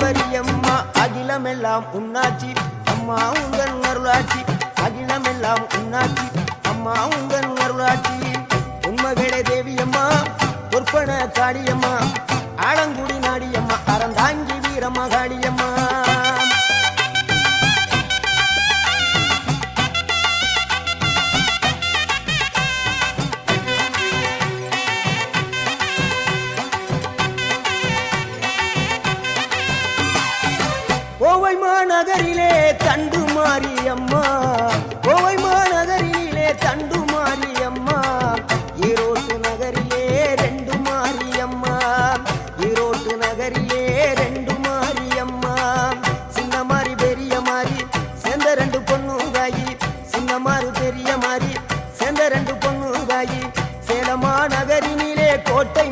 பரியம்மா அகிலமெல்லாம் உன்னாட்சி அம்மா உங்கள் அருளாட்சி அகிலமெல்லாம் உன்னாட்சி அம்மா உங்கள் அருளாட்சி உண்மகளே தேவியம்மா பொற்பன காளியம்மா ஆலங்குடி நாடியம்மா அறந்தாங்கி வீரம்மா காளியம்மா கோவை மாநகரிலே தண்டு மாரியம்மா கோவை மாநகரிலே தண்டு மாரியம்மா ஈரோட்டு நகரிலே ரெண்டு மாரியம்மா ஈரோட்டு நகரிலே ரெண்டு மாரியம்மா சின்ன மாறி பெரிய மாறி சேர்ந்த ரெண்டு பொண்ணு தாயி சின்ன மாறு பெரிய மாறி சேர்ந்த ரெண்டு பொண்ணு தாயி சேலமா நகரினிலே கோட்டை